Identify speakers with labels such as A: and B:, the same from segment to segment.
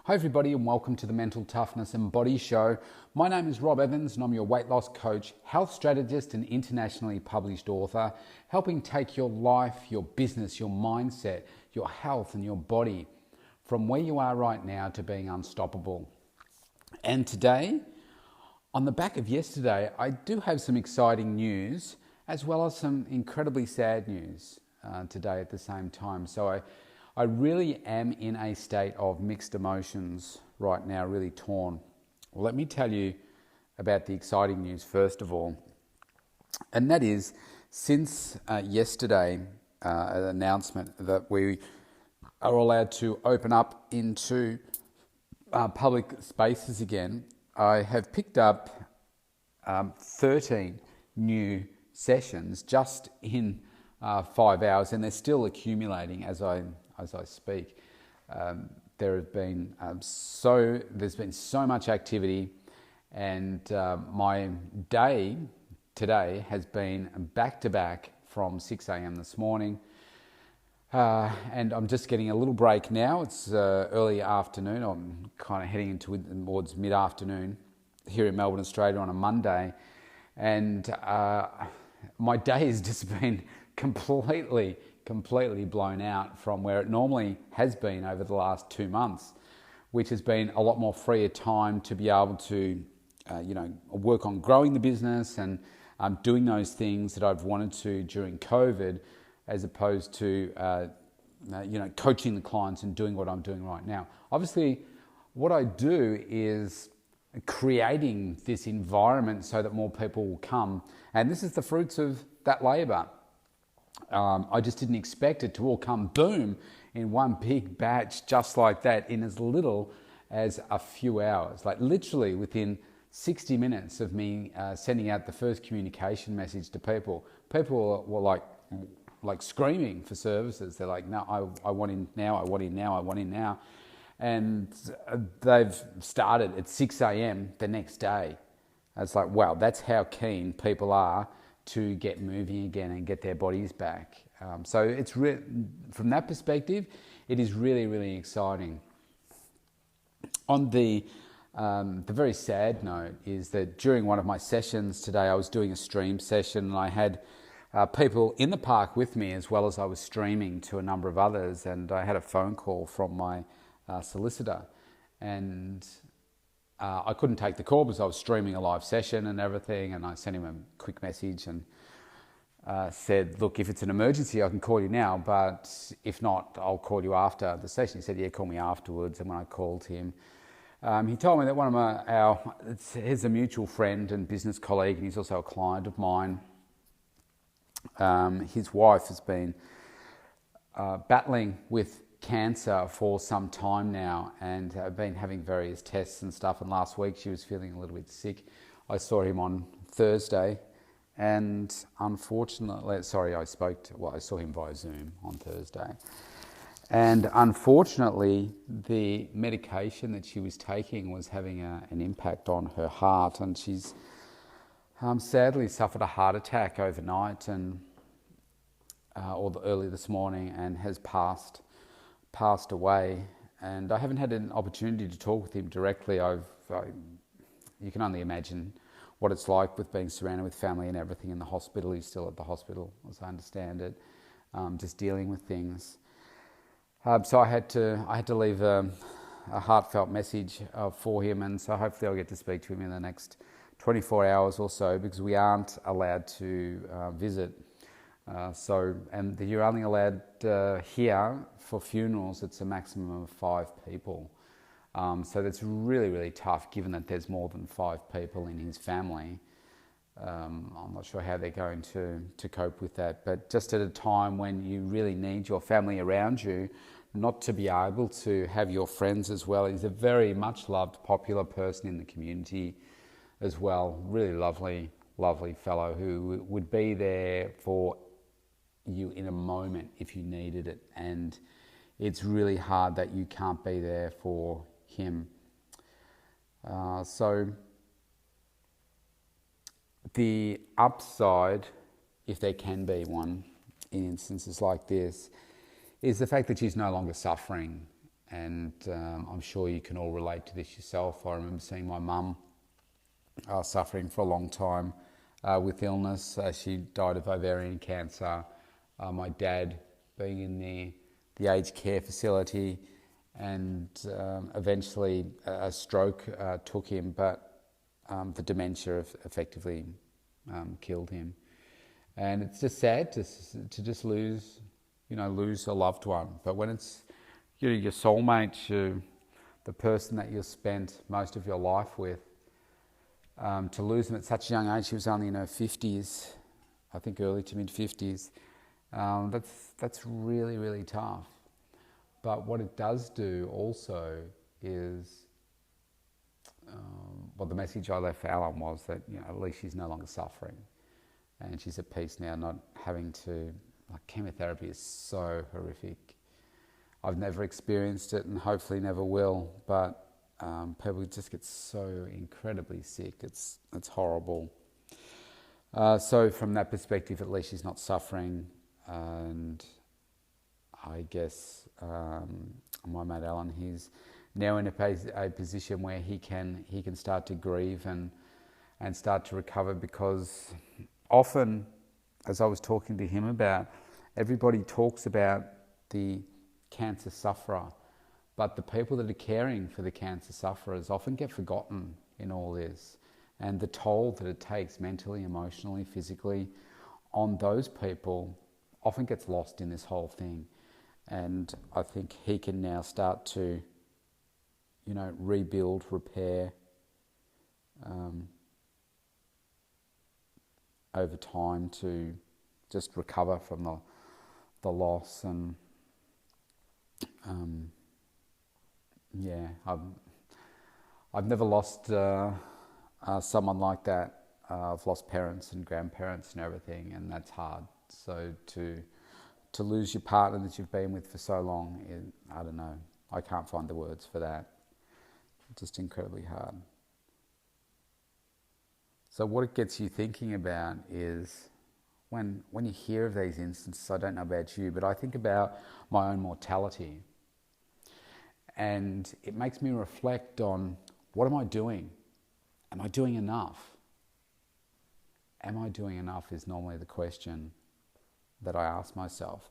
A: Hi everybody and welcome to the Mental Toughness and Body Show. My name is Rob Evans and I'm your weight loss coach, health strategist and internationally published author, helping take your life, your business, your mindset, your health and your body from where you are right now to being unstoppable. And today, on the back of yesterday, I do have some exciting news as well as some incredibly sad news today at the same time. So I really am in a state of mixed emotions right now, really torn. Well, let me tell you about the exciting news first of all. And that is, since yesterday, an announcement that we are allowed to open up into public spaces again, I have picked up 13 new sessions just in 5 hours, and they're still accumulating as I speak. There's been so much activity, and my day today has been back to back from 6 a.m. this morning, and I'm just getting a little break now. It's early afternoon. I'm kind of heading towards mid-afternoon here in Melbourne, Australia on a Monday, and my day has just been completely blown out from where it normally has been over the last 2 months, which has been a lot more freer time to be able to, work on growing the business and doing those things that I've wanted to during COVID, as opposed to, coaching the clients and doing what I'm doing right now. Obviously, what I do is creating this environment so that more people will come, and this is the fruits of that labour. I just didn't expect it to all come boom in one big batch just like that in as little as a few hours. Like literally within 60 minutes of me sending out the first communication message to people were like screaming for services. They're like, no, I want in now, I want in now, I want in now. And they've started at 6 a.m. the next day. It's like, wow, that's how keen people are to get moving again and get their bodies back. So it's from that perspective, it is really, really exciting. On the very sad note is that during one of my sessions today, I was doing a stream session and I had people in the park with me as well as I was streaming to a number of others, and I had a phone call from my solicitor, and I couldn't take the call because I was streaming a live session and everything, and I sent him a quick message and said, look, if it's an emergency, I can call you now, but if not, I'll call you after the session. He said, yeah, call me afterwards. And when I called him, he told me that one of he's a mutual friend and business colleague, and he's also a client of mine. His wife has been battling with cancer for some time now, and been having various tests and stuff, and last week she was feeling a little bit sick. I saw him on Thursday, and unfortunately, I saw him via Zoom on Thursday, and unfortunately the medication that she was taking was having an impact on her heart, and she's sadly suffered a heart attack overnight and early this morning, and has passed away. And I haven't had an opportunity to talk with him directly. You can only imagine what it's like with being surrounded with family and everything in the hospital. He's still at the hospital, as I understand it, just dealing with things. So I had to leave a heartfelt message for him, and so hopefully I'll get to speak to him in the next 24 hours or so, because we aren't allowed to visit. And you're only allowed here for funerals, it's a maximum of 5 people. So that's really, really tough, given that there's more than 5 people in his family. I'm not sure how they're going to cope with that, but just at a time when you really need your family around you, not to be able to have your friends as well. He's a very much loved, popular person in the community as well. Really lovely fellow who would be there for you in a moment if you needed it, and it's really hard that you can't be there for him. So the upside, if there can be one in instances like this, is the fact that she's no longer suffering And I'm sure you can all relate to this yourself. I remember seeing my mum suffering for a long time with illness. She died of ovarian cancer. My dad being in the aged care facility, and eventually a stroke took him, but the dementia effectively killed him. And it's just sad to just lose a loved one. But when it's your soulmate, the person that you've spent most of your life with, to lose them at such a young age, she was only in her 50s, I think early to mid 50s, that's really, really tough. But what it does do also is, the message I left for Alan was that at least she's no longer suffering, and she's at peace now, not having to. Chemotherapy is so horrific. I've never experienced it, and hopefully never will. But people just get so incredibly sick. It's horrible. So from that perspective, at least she's not suffering, and I guess my mate Alan, he's now in a position where he can start to grieve and start to recover, because often, as I was talking to him about, everybody talks about the cancer sufferer, but the people that are caring for the cancer sufferers often get forgotten in all this, and the toll that it takes mentally, emotionally, physically on those people often gets lost in this whole thing. And I think he can now start to rebuild, repair over time, to just recover from the loss. And I've never lost someone like that. I've lost parents and grandparents and everything, and that's hard. So to lose your partner that you've been with for so long, I don't know. I can't find the words for that. It's just incredibly hard. So what it gets you thinking about is, when you hear of these instances, I don't know about you, but I think about my own mortality. And it makes me reflect on, what am I doing? Am I doing enough? Am I doing enough is normally the question that I ask myself.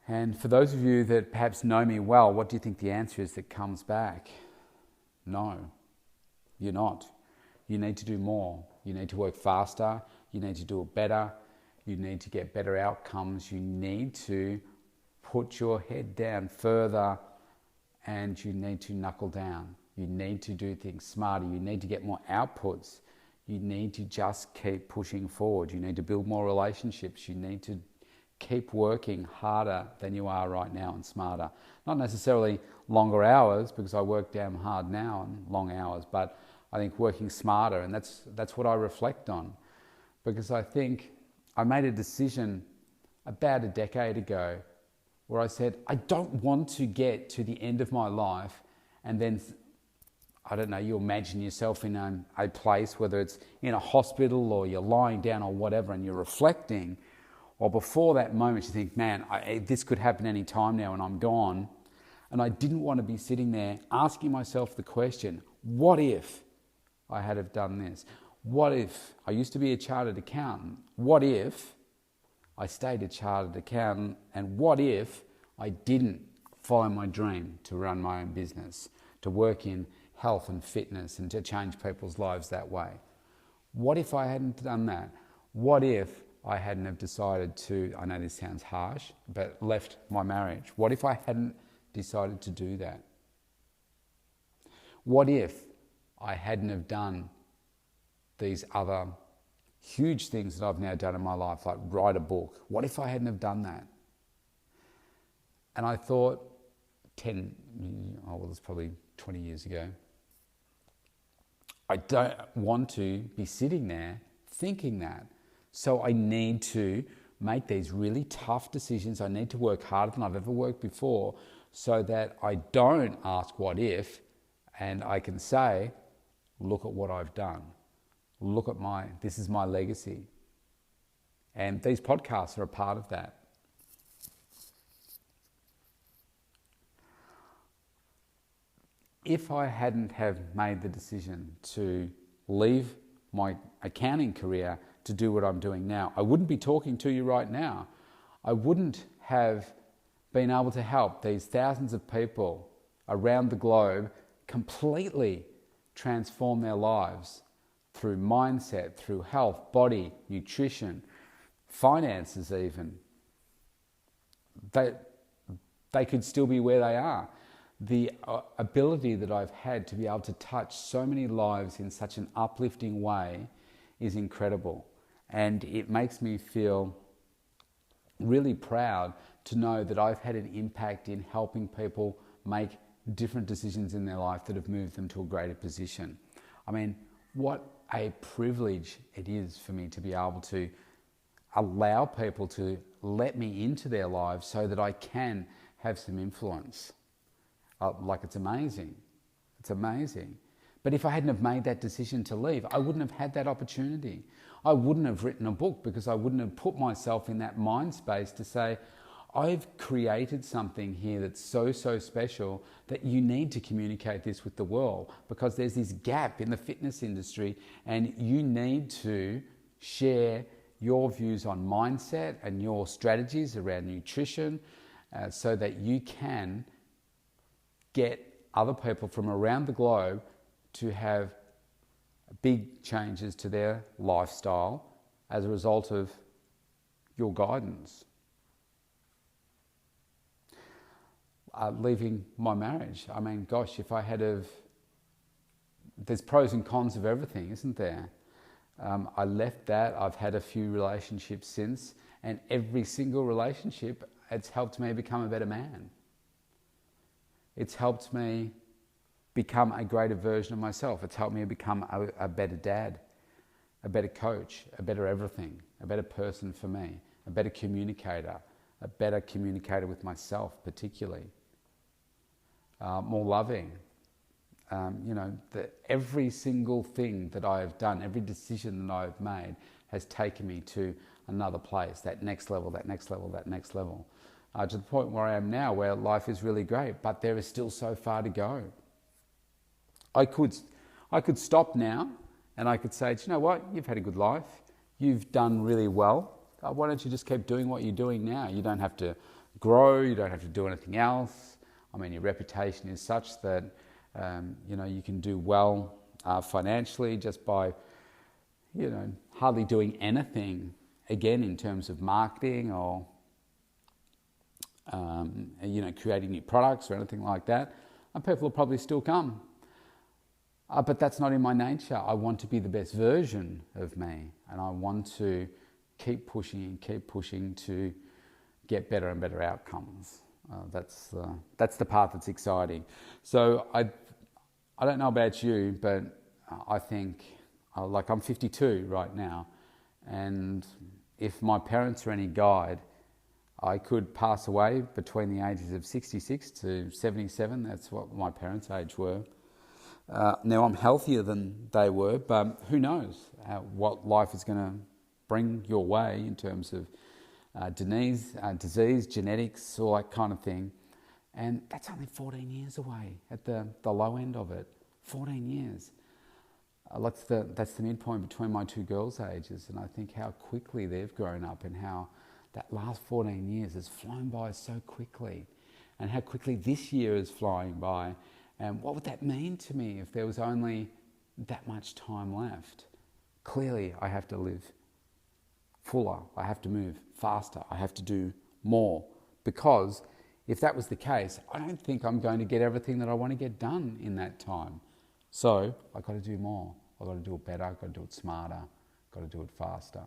A: And for those of you that perhaps know me well, what do you think the answer is that comes back? No, you're not. You need to do more. You need to work faster. You need to do it better. You need to get better outcomes. You need to put your head down further, and you need to knuckle down. You need to do things smarter. You need to get more outputs. You need to just keep pushing forward. You need to build more relationships. You need to keep working harder than you are right now, and smarter. Not necessarily longer hours, because I work damn hard now and long hours, but I think working smarter, and that's what I reflect on. Because I think I made a decision about a decade ago where I said, I don't want to get to the end of my life and then, I don't know, you imagine yourself in a place, whether it's in a hospital or you're lying down or whatever, and you're reflecting, or before that moment you think, man, this could happen any time now and I'm gone. And I didn't want to be sitting there asking myself the question, what if I had have done this? What if I used to be a chartered accountant? What if I stayed a chartered accountant? And what if I didn't follow my dream to run my own business, to work in health and fitness and to change people's lives that way? What if I hadn't done that? What if I hadn't have decided to, I know this sounds harsh, but left my marriage? What if I hadn't decided to do that? What if I hadn't have done these other huge things that I've now done in my life, like write a book? What if I hadn't have done that? And I thought, it's probably 20 years ago, I don't want to be sitting there thinking that. So I need to make these really tough decisions. I need to work harder than I've ever worked before, so that I don't ask what if, and I can say, look at what I've done. Look at this is my legacy. And these podcasts are a part of that. if I hadn't have made the decision to leave my accounting career to do what I'm doing now, I wouldn't be talking to you right now. I wouldn't have been able to help these thousands of people around the globe completely transform their lives through mindset, through health, body, nutrition, finances even. They could still be where they are. The ability that I've had to be able to touch so many lives in such an uplifting way is incredible. And it makes me feel really proud to know that I've had an impact in helping people make different decisions in their life that have moved them to a greater position. I mean, what a privilege it is for me to be able to allow people to let me into their lives so that I can have some influence. It's amazing. It's amazing. But if I hadn't have made that decision to leave, I wouldn't have had that opportunity. I wouldn't have written a book because I wouldn't have put myself in that mind space to say, I've created something here that's so special that you need to communicate this with the world, because there's this gap in the fitness industry and you need to share your views on mindset and your strategies around nutrition so that you can get other people from around the globe to have big changes to their lifestyle as a result of your guidance. Leaving my marriage, I mean, gosh, if I had there's pros and cons of everything, isn't there? I left that. I've had a few relationships since, and every single relationship, it's helped me become a better man. It's helped me become a greater version of myself. It's helped me become a better dad, a better coach, a better everything, a better person for me, a better communicator with myself particularly, more loving. Every single thing that I have done, every decision that I've made has taken me to another place, that next level, to the point where I am now, where life is really great, but there is still so far to go. I could stop now and I could say, do you know what? You've had a good life. You've done really well. Why don't you just keep doing what you're doing now? You don't have to grow. You don't have to do anything else. I mean, your reputation is such that, you can do well financially just by, hardly doing anything, again, in terms of marketing or, creating new products or anything like that. And people will probably still come. But that's not in my nature. I want to be the best version of me, and I want to keep pushing to get better and better outcomes. That's the part that's exciting. So I don't know about you, but I think, I'm 52 right now, and if my parents are any guide, I could pass away between the ages of 66 to 77. That's what my parents' age were. Now I'm healthier than they were, but who knows what life is going to bring your way in terms of disease, genetics, all that kind of thing. And that's only 14 years away at the low end of it. 14 years. That's the midpoint between my two girls' ages, and I think how quickly they've grown up and how that last 14 years has flown by so quickly, and how quickly this year is flying by. And what would that mean to me if there was only that much time left? Clearly, I have to live fuller. I have to move faster. I have to do more. Because if that was the case, I don't think I'm going to get everything that I want to get done in that time. So I've got to do more. I've got to do it better. I've got to do it smarter. I've got to do it faster.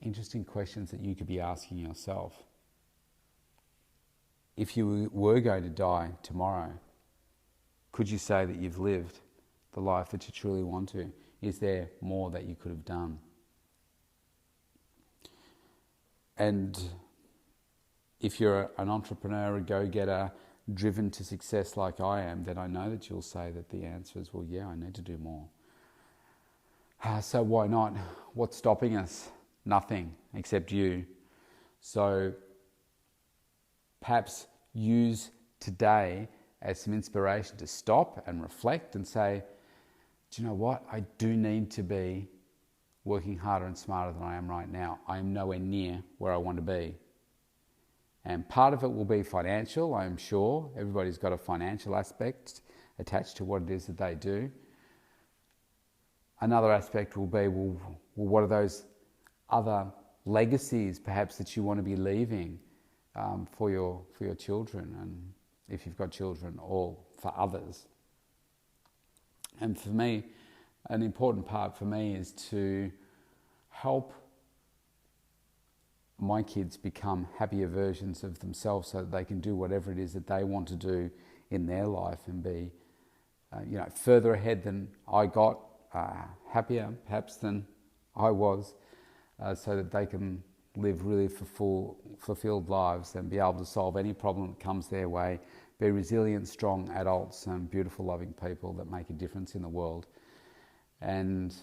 A: Interesting questions that you could be asking yourself. If you were going to die tomorrow, could you say that you've lived the life that you truly want to? Is there more that you could have done? And if you're an entrepreneur, a go-getter, driven to success like I am, then I know that you'll say that the answer is, well, yeah, I need to do more. So why not? What's stopping us? Nothing, except you. So perhaps use today as some inspiration to stop and reflect and say, do you know what? I do need to be working harder and smarter than I am right now. I am nowhere near where I want to be. And part of it will be financial, I'm sure. Everybody's got a financial aspect attached to what it is that they do. Another aspect will be, well, what are those other legacies perhaps that you want to be leaving for your children, and if you've got children, or for others. And for me, an important part for me is to help my kids become happier versions of themselves so that they can do whatever it is that they want to do in their life and be further ahead than I got, happier perhaps than I was, so that they can live really fulfilled lives and be able to solve any problem that comes their way, be resilient, strong adults and beautiful, loving people that make a difference in the world. And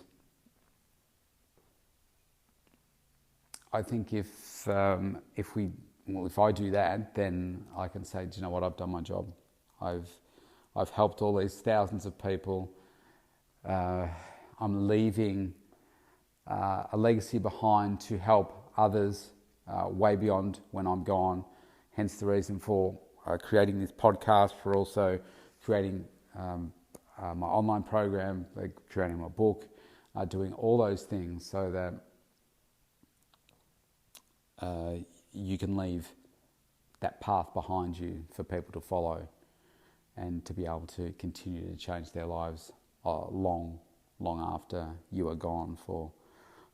A: I think if I do that, then I can say, do you know what, I've done my job. I've helped all these thousands of people. I'm leaving a legacy behind to help others way beyond when I'm gone. Hence the reason for creating this podcast, for also creating my online program, creating my book, doing all those things so that you can leave that path behind you for people to follow and to be able to continue to change their lives long after you are gone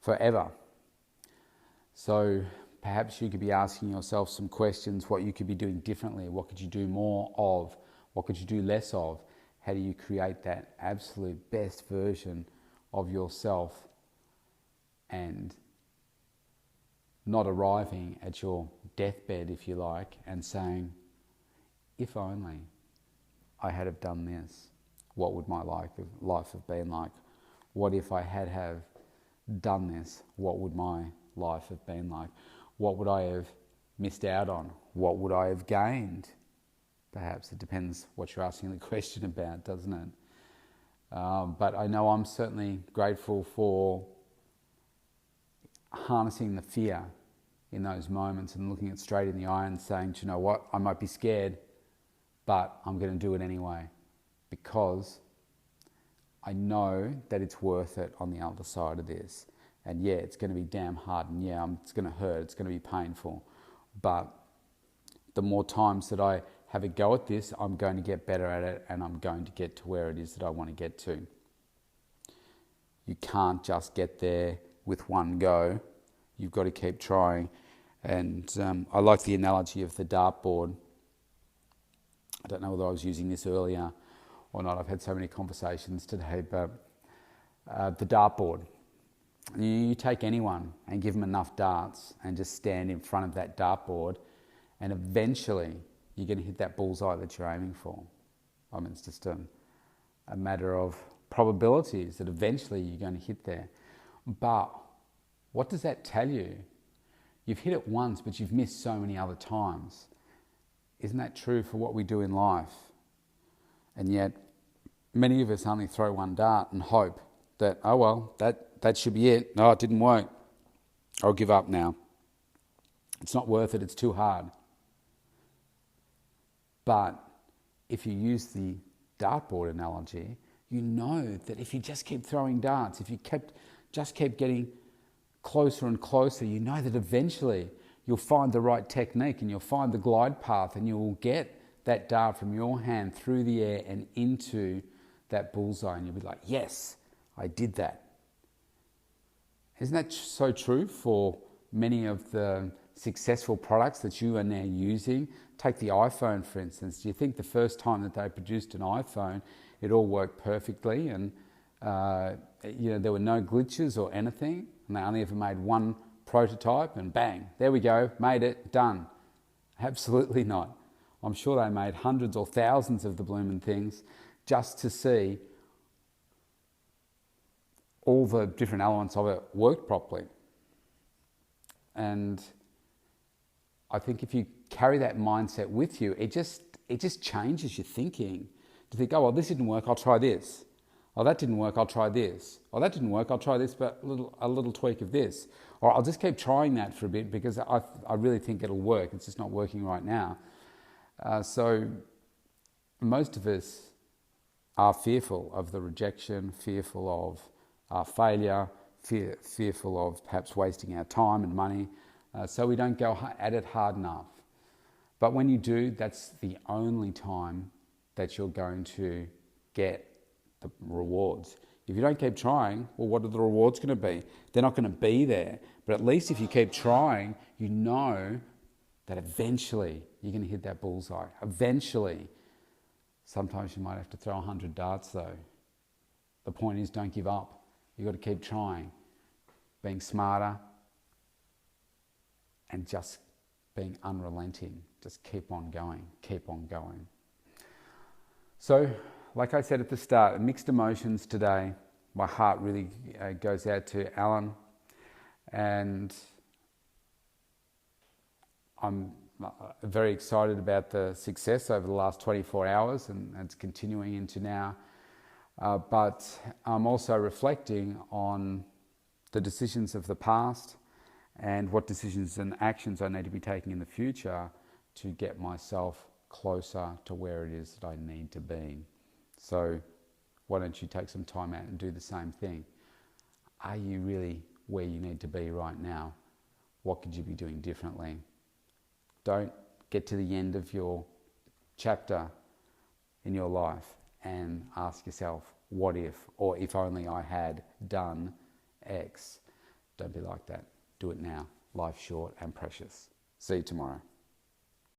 A: forever. So perhaps you could be asking yourself some questions, what you could be doing differently, what could you do more of, what could you do less of, how do you create that absolute best version of yourself, and not arriving at your deathbed, if you like, and saying, if only I had have done this, what would my life have been like? What if I had have done this? What would my life have been like? What would I have missed out on? What would I have gained? Perhaps it depends what you're asking the question about, doesn't it? But I know I'm certainly grateful for harnessing the fear in those moments and looking it straight in the eye and saying, do you know what, I might be scared, but I'm going to do it anyway, because I know that it's worth it on the other side of this. And yeah, it's going to be damn hard, and yeah, it's going to hurt, it's going to be painful, but the more times that I have a go at this, I'm going to get better at it, and I'm going to get to where it is that I want to get to. You can't just get there with one go. You've got to keep trying. And I like the analogy of the dartboard. I don't know whether I was using this earlier or not. I've had so many conversations today, but the dartboard. You take anyone and give them enough darts and just stand in front of that dartboard, and eventually you're going to hit that bullseye that you're aiming for. I mean, it's just a matter of probabilities that eventually you're going to hit there. But what does that tell you? You've hit it once, but you've missed so many other times. Isn't that true for what we do in life? And yet, many of us only throw one dart and hope that, oh well, that should be it. No, it didn't work. I'll give up now. It's not worth it, it's too hard. But if you use the dartboard analogy, you know that if you just keep throwing darts, if you just keep getting closer and closer, you know that eventually you'll find the right technique and you'll find the glide path, and you'll get that dart from your hand through the air and into that bullseye, and you'll be like, yes, I did that. Isn't that so true for many of the successful products that you are now using? Take the iPhone, for instance. Do you think the first time that they produced an iPhone, it all worked perfectly and there were no glitches or anything, and they only ever made one prototype and bang, there we go, made it, done? Absolutely not. I'm sure they made hundreds or thousands of the blooming things just to see all the different elements of it worked properly. And I think if you carry that mindset with you, it just just changes your thinking to think, oh, well, this didn't work, I'll try this. Oh, that didn't work, I'll try this. Oh, that didn't work, I'll try this, but a little tweak of this. Or I'll just keep trying that for a bit because I really think it'll work. It's just not working right now. So most of us are fearful of the rejection, fearful of failure, fearful of perhaps wasting our time and money, so we don't go at it hard enough. But when you do, that's the only time that you're going to get the rewards. If you don't keep trying, well, what are the rewards going to be? They're not going to be there. But at least if you keep trying, you know that eventually you're going to hit that bullseye. Eventually. Sometimes you might have to throw 100 darts though. The point is, don't give up. You've got to keep trying, being smarter and just being unrelenting. Just keep on going, keep on going. So, like I said at the start, mixed emotions today. My heart really goes out to Alan, and I'm very excited about the success over the last 24 hours, and it's continuing into now. But I'm also reflecting on the decisions of the past and what decisions and actions I need to be taking in the future to get myself closer to where it is that I need to be. So why don't you take some time out and do the same thing? Are you really where you need to be right now? What could you be doing differently? Don't get to the end of your chapter in your life and ask yourself, what if, or if only I had done X. Don't be like that. Do it now. Life's short and precious. See you tomorrow.